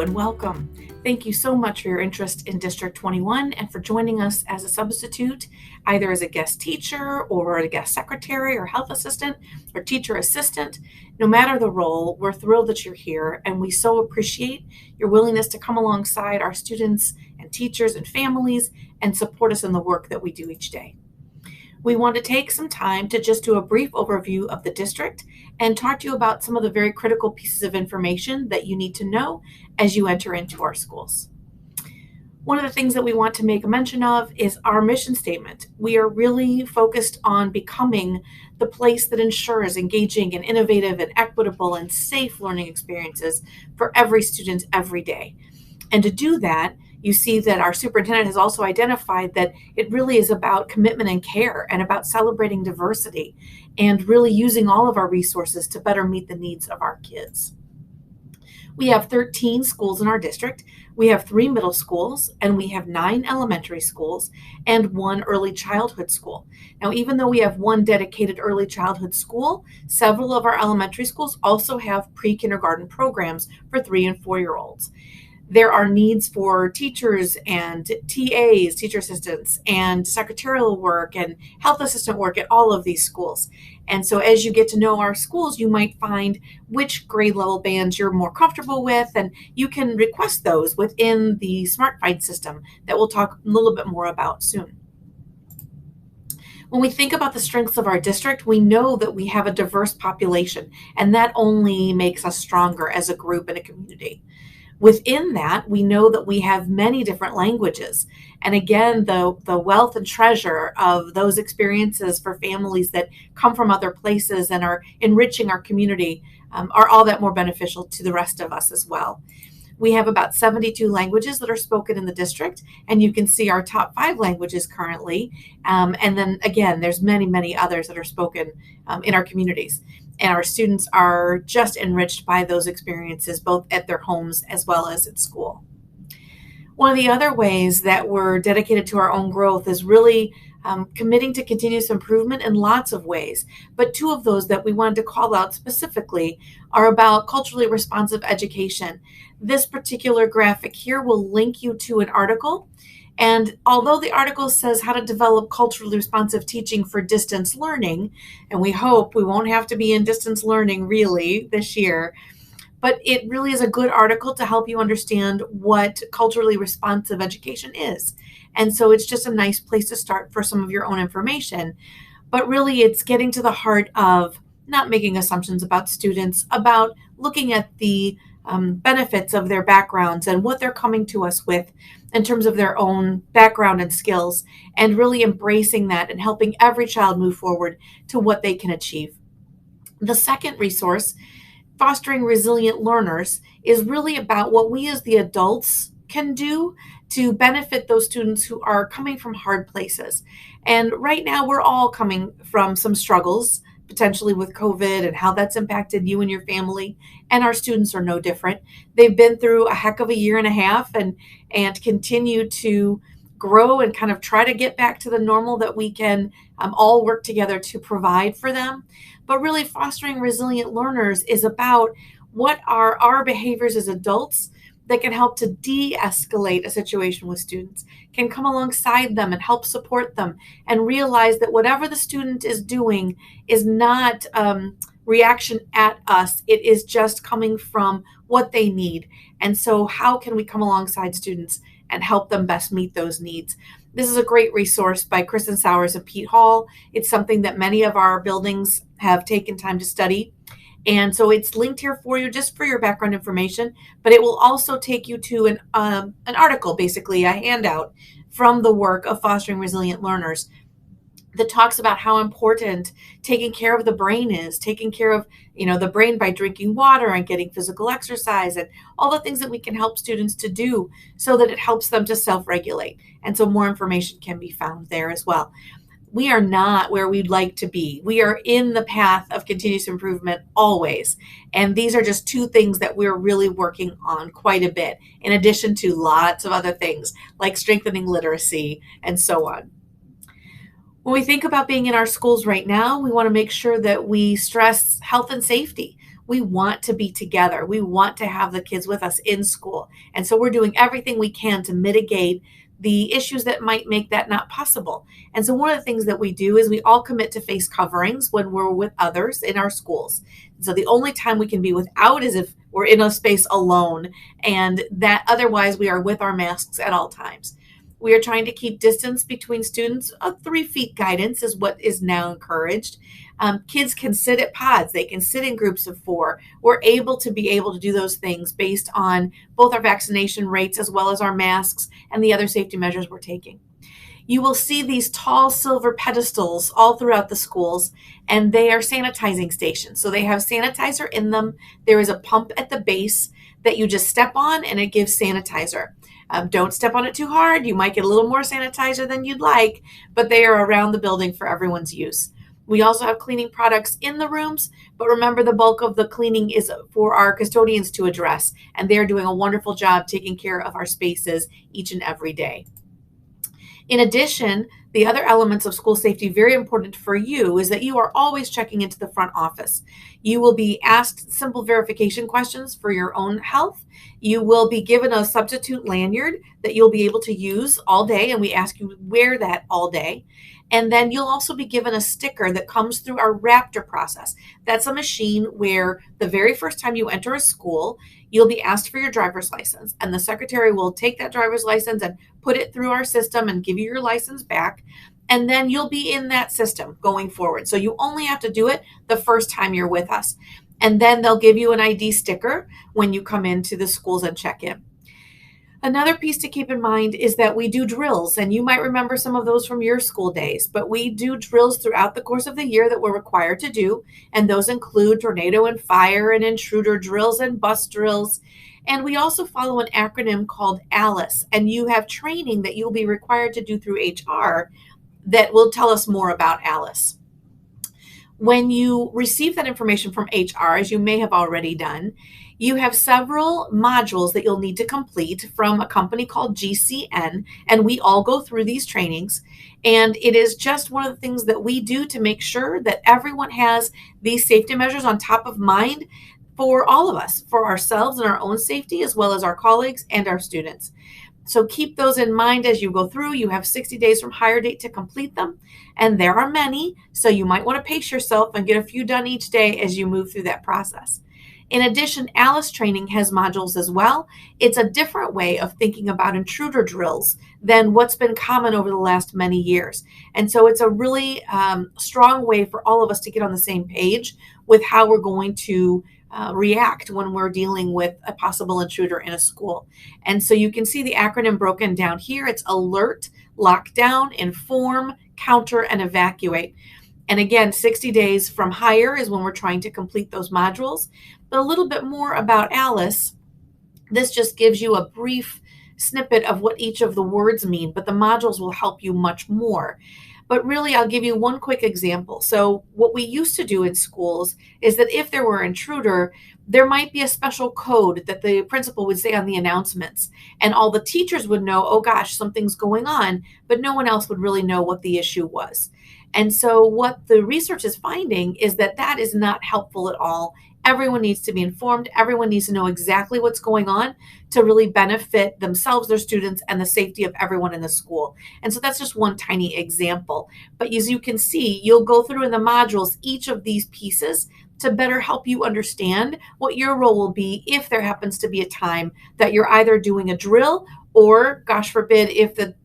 and welcome. Thank you so much for your interest in District 21 and for joining us as a substitute, either as a guest teacher or a guest secretary or health assistant or teacher assistant. No matter the role, we're thrilled that you're here, and we so appreciate your willingness to come alongside our students and teachers and families and support us in the work that we do each day. We want to take some time to just do a brief overview of the district and talk to you about some of the very critical pieces of information that you need to know as you enter into our schools. One of the things that we want to make a mention of is our mission statement. We are really focused on becoming the place that ensures engaging and innovative and equitable and safe learning experiences for every student every day. And to do that, you see that our superintendent has also identified that it really is about commitment and care and about celebrating diversity and really using all of our resources to better meet the needs of our kids. We have 13 schools in our district. We have 3 middle schools, and we have 9 elementary schools and 1 early childhood school. Now, even though we have 1 dedicated early childhood school, several of our elementary schools also have pre-kindergarten programs for 3 and 4-year-olds. There are needs for teachers and TAs, teacher assistants, and secretarial work and health assistant work at all of these schools. And so as you get to know our schools, you might find which grade level bands you're more comfortable with, and you can request those within the Smart Find system that we'll talk a little bit more about soon. When we think about the strengths of our district, we know that we have a diverse population, and that only makes us stronger as a group and a community. Within that, we know that we have many different languages. And again, the wealth and treasure of those experiences for families that come from other places and are enriching our community are all that more beneficial to the rest of us as well. We have about 72 languages that are spoken in the district, and you can see our top 5 languages currently. And then again, there's many, many others that are spoken in our communities. And our students are just enriched by those experiences, both at their homes as well as at school. One of the other ways that we're dedicated to our own growth is really committing to continuous improvement in lots of ways. But 2 of those that we wanted to call out specifically are about culturally responsive education. This particular graphic here will link you to an article. And although the article says how to develop culturally responsive teaching for distance learning, and we hope we won't have to be in distance learning really this year, but it really is a good article to help you understand what culturally responsive education is. And so it's just a nice place to start for some of your own information. But really it's getting to the heart of not making assumptions about students, about looking at the benefits of their backgrounds and what they're coming to us with in terms of their own background and skills, and really embracing that and helping every child move forward to what they can achieve. The second resource, Fostering Resilient Learners, is really about what we as the adults can do to benefit those students who are coming from hard places. And right now we're all coming from some struggles, potentially with COVID and how that's impacted you and your family, and our students are no different. They've been through a heck of a year and a half and continue to grow and kind of try to get back to the normal that we can all work together to provide for them. But really, Fostering Resilient Learners is about what are our behaviors as adults that can help to de-escalate a situation with students, can come alongside them and help support them, and realize that whatever the student is doing is not reaction at us. It is just coming from what they need. And so how can we come alongside students and help them best meet those needs? This is a great resource by Kristen Sowers and Pete Hall. It's something that many of our buildings have taken time to study. And so it's linked here for you just for your background information, but it will also take you to an article, basically a handout from the work of Fostering Resilient Learners that talks about how important taking care of the brain is, taking care of the brain by drinking water and getting physical exercise and all the things that we can help students to do so that it helps them to self-regulate. And so more information can be found there as well. We are not where we'd like to be. We are in the path of continuous improvement always. And these are just 2 things that we're really working on quite a bit, in addition to lots of other things like strengthening literacy and so on. When we think about being in our schools right now, we want to make sure that we stress health and safety. We want to be together. We want to have the kids with us in school. And so we're doing everything we can to mitigate the issues that might make that not possible. And so one of the things that we do is we all commit to face coverings when we're with others in our schools. So the only time we can be without is if we're in a space alone, and that otherwise we are with our masks at all times. We are trying to keep distance between students. A 3 feet guidance is what is now encouraged. Kids can sit at pods. They can sit in groups of 4. We're able to do those things based on both our vaccination rates as well as our masks and the other safety measures we're taking. You will see these tall silver pedestals all throughout the schools, and they are sanitizing stations. So they have sanitizer in them. There is a pump at the base that you just step on, and it gives sanitizer. Don't step on it too hard. You might get a little more sanitizer than you'd like, but they are around the building for everyone's use. We also have cleaning products in the rooms, but remember the bulk of the cleaning is for our custodians to address, and they're doing a wonderful job taking care of our spaces each and every day. In addition, the other elements of school safety very important for you is that you are always checking into the front office. You will be asked simple verification questions for your own health. You will be given a substitute lanyard that you'll be able to use all day, and we ask you to wear that all day. And then you'll also be given a sticker that comes through our Raptor process. That's a machine where the very first time you enter a school, you'll be asked for your driver's license, and the secretary will take that driver's license and put it through our system and give you your license back. And then you'll be in that system going forward. So you only have to do it the first time you're with us. And then they'll give you an ID sticker when you come into the schools and check in. Another piece to keep in mind is that we do drills, and you might remember some of those from your school days, but we do drills throughout the course of the year that we're required to do, and those include tornado and fire and intruder drills and bus drills. And we also follow an acronym called ALICE, and you have training that you'll be required to do through HR that will tell us more about ALICE. When you receive that information from HR, as you may have already done, you have several modules that you'll need to complete from a company called GCN, and we all go through these trainings. And it is just one of the things that we do to make sure that everyone has these safety measures on top of mind for all of us, for ourselves and our own safety, as well as our colleagues and our students. So keep those in mind as you go through. You have 60 days from hire date to complete them, and there are many, so you might want to pace yourself and get a few done each day as you move through that process. In addition, ALICE training has modules as well. It's a different way of thinking about intruder drills than what's been common over the last many years. And so it's a really strong way for all of us to get on the same page with how we're going to react when we're dealing with a possible intruder in a school. And so you can see the acronym broken down here. It's alert, lockdown, inform, counter, and evacuate. And again, 60 days from hire is when we're trying to complete those modules. But a little bit more about ALICE. This just gives you a brief snippet of what each of the words mean, but the modules will help you much more. But really, I'll give you one quick example. So what we used to do in schools is that if there were an intruder, there might be a special code that the principal would say on the announcements, and all the teachers would know, oh gosh, something's going on, but no one else would really know what the issue was. And so what the research is finding is that that is not helpful at all. Everyone needs to be informed. Everyone needs to know exactly what's going on to really benefit themselves, their students, and the safety of everyone in the school. And so that's just one tiny example. But as you can see, you'll go through in the modules each of these pieces to better help you understand what your role will be if there happens to be a time that you're either doing a drill or, gosh forbid, if an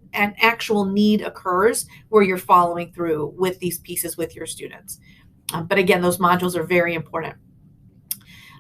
actual need occurs where you're following through with these pieces with your students. But again, those modules are very important.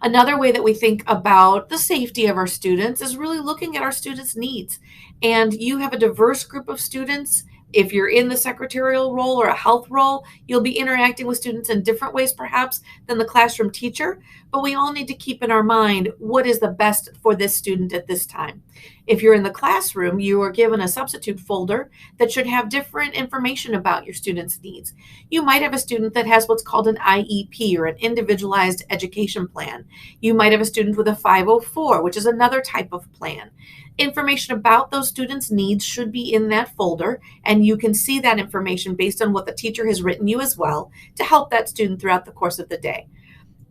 Another way that we think about the safety of our students is really looking at our students' needs. And you have a diverse group of students. If you're in the secretarial role or a health role, you'll be interacting with students in different ways perhaps than the classroom teacher, but we all need to keep in our mind what is the best for this student at this time. If you're in the classroom, you are given a substitute folder that should have different information about your student's needs. You might have a student that has what's called an IEP, or an individualized education plan. You might have a student with a 504, which is another type of plan. Information about those students' needs should be in that folder, and you can see that information based on what the teacher has written you as well to help that student throughout the course of the day.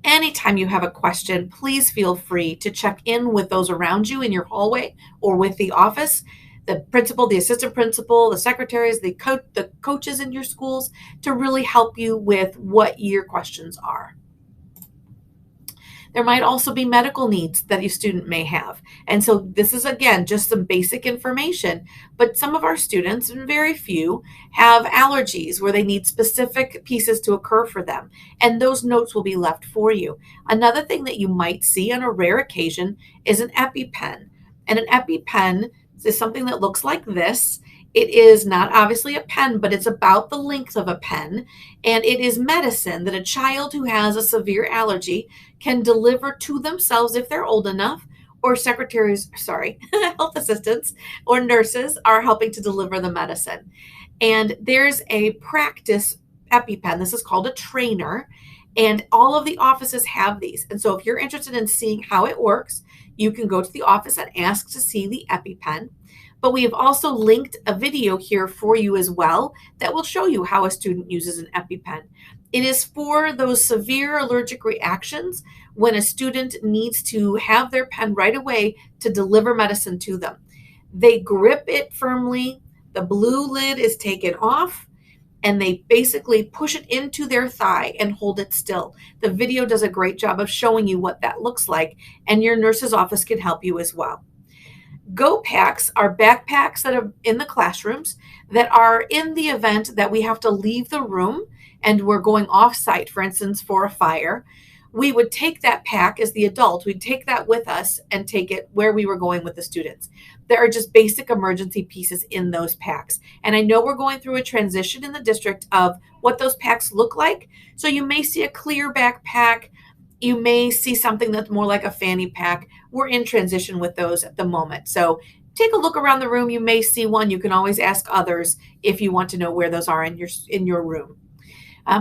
Anytime you have a question, please feel free to check in with those around you in your hallway or with the office, the principal, the assistant principal, the secretaries, the coaches in your schools, to really help you with what your questions are. There might also be medical needs that your student may have. And so this is, again, just some basic information. But some of our students, and very few, have allergies where they need specific pieces to occur for them. And those notes will be left for you. Another thing that you might see on a rare occasion is an EpiPen. And an EpiPen is something that looks like this. It is not obviously a pen, but it's about the length of a pen. And it is medicine that a child who has a severe allergy can deliver to themselves if they're old enough, or health assistants or nurses are helping to deliver the medicine. And there's a practice EpiPen. This is called a trainer. And all of the offices have these. And so if you're interested in seeing how it works, you can go to the office and ask to see the EpiPen. But we have also linked a video here for you as well that will show you how a student uses an EpiPen. It is for those severe allergic reactions when a student needs to have their pen right away to deliver medicine to them. They grip it firmly, the blue lid is taken off, and they basically push it into their thigh and hold it still. The video does a great job of showing you what that looks like, and your nurse's office can help you as well. Go packs are backpacks that are in the classrooms that are in the event that we have to leave the room and we're going off site, for instance, for a fire. We would take that pack as the adult, we'd take that with us and take it where we were going with the students. There are just basic emergency pieces in those packs. And I know we're going through a transition in the district of what those packs look like. So you may see a clear backpack. You may see something that's more like a fanny pack. We're in transition with those at the moment. So take a look around the room. You may see one. You can always ask others if you want to know where those are in your room.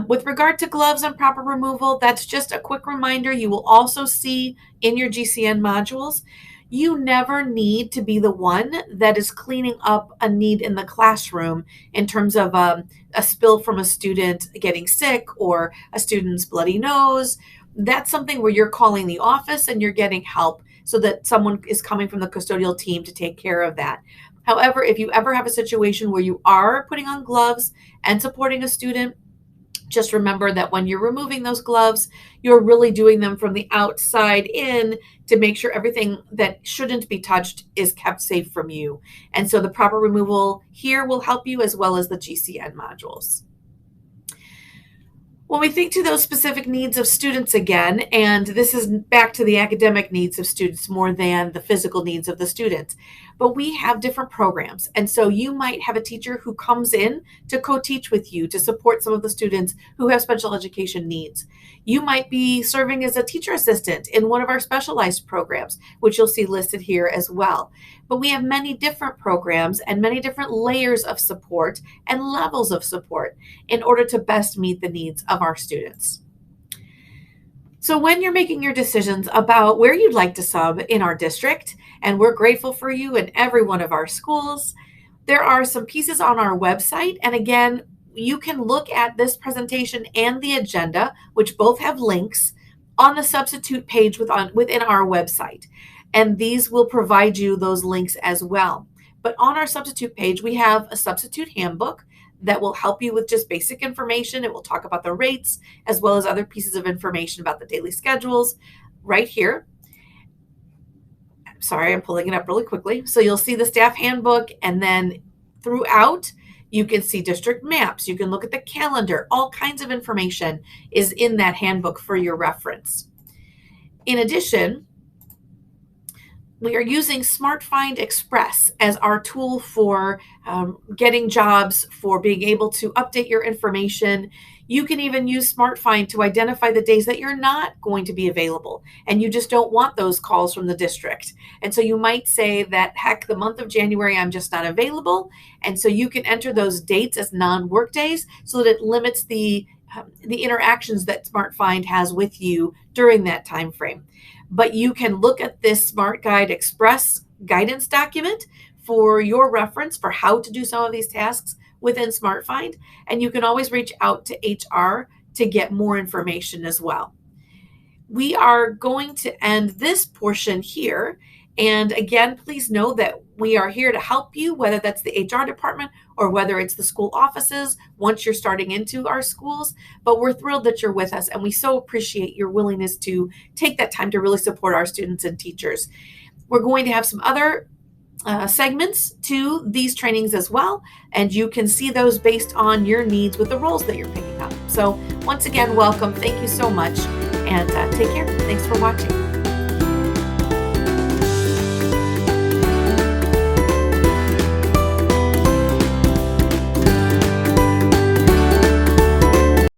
With regard to gloves and proper removal, that's just a quick reminder. You will also see in your GCN modules, you never need to be the one that is cleaning up a need in the classroom in terms of a spill from a student getting sick or a student's bloody nose. That's something where you're calling the office and you're getting help so that someone is coming from the custodial team to take care of that. However, if you ever have a situation where you are putting on gloves and supporting a student, just remember that when you're removing those gloves, you're really doing them from the outside in to make sure everything that shouldn't be touched is kept safe from you. And so the proper removal here will help you as well as the GCN modules. When we think to those specific needs of students again, and this is back to the academic needs of students more than the physical needs of the students, but we have different programs. And so you might have a teacher who comes in to co-teach with you to support some of the students who have special education needs. You might be serving as a teacher assistant in one of our specialized programs, which you'll see listed here as well. But we have many different programs and many different layers of support and levels of support in order to best meet the needs of our students. So when you're making your decisions about where you'd like to sub in our district, and we're grateful for you in every one of our schools, there are some pieces on our website. And again, you can look at this presentation and the agenda, which both have links, on the substitute page within our website. And these will provide you those links as well. But on our substitute page, we have a substitute handbook that will help you with just basic information. It will talk about the rates as well as other pieces of information about the daily schedules right here. Sorry, I'm pulling it up really quickly. So you'll see the staff handbook, and then throughout you can see district maps. You can look at the calendar. All kinds of information is in that handbook for your reference. In addition, we are using SmartFind Express as our tool for getting jobs, for being able to update your information. You can even use SmartFind to identify the days that you're not going to be available and you just don't want those calls from the district. And so you might say that, heck, the month of January, I'm just not available. And so you can enter those dates as non-work days so that it limits the interactions that SmartFind has with you during that time frame. But you can look at this Smart Guide Express guidance document for your reference for how to do some of these tasks within SmartFind, and you can always reach out to HR to get more information as well. We are going to end this portion here. And again, please know that we are here to help you, whether that's the HR department or whether it's the school offices once you're starting into our schools. But we're thrilled that you're with us, and we so appreciate your willingness to take that time to really support our students and teachers. We're going to have some other segments to these trainings as well, and you can see those based on your needs with the roles that you're picking up. So once again, welcome. Thank you so much, and take care. Thanks for watching.